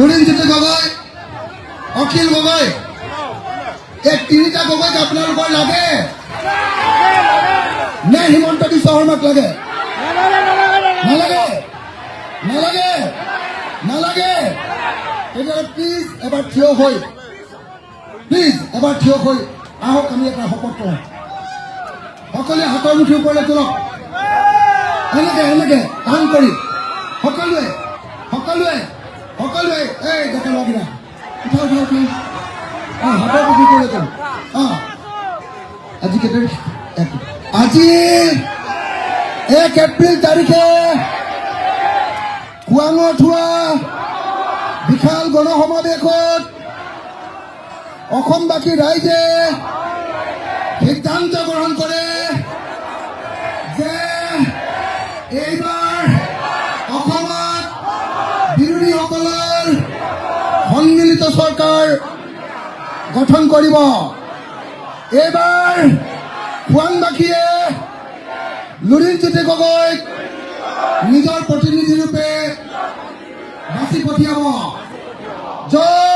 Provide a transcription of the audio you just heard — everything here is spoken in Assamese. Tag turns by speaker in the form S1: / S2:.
S1: লুৰিণজ্যোতি গগৈ, অখিল গগৈ, এই তিনিটা গগৈক আপোনালোকৰ লাগে নে হিমন্ত বিশ্ব শৰ্মাক লাগে? নালাগে, নালাগে, নালাগে। তেতিয়াহ'লে প্লিজ এবাৰ থিয় হৈ আহক, আমি এটা শপত কৰোঁ। সকলোৱে হাতৰ মুঠি ওপৰলৈ তোলক, এনেকে টান কৰি সকলোৱে এই ডেকা ল'ৰাকেইটা উঠা হাতৰ মুঠি ওপৰলৈ তোল। আজি কেই তাৰিখ? আজি 1 এপ্ৰিল তাৰিখে খোৱাঙত হোৱা বিশাল গণসমাৱেশত অসমবাসী ৰাইজে সিদ্ধান্ত গ্ৰহণ কৰে যে এইবাৰ অসমত বিৰোধীসকলৰ সন্মিলিত চৰকাৰ গঠন কৰিব। এইবাৰ খোৱাংবাসীয়ে লুৰিণজ্যোতি গগৈক নিজৰ প্ৰতিনিধি ৰূপে বাছি পঠিয়াব। জয়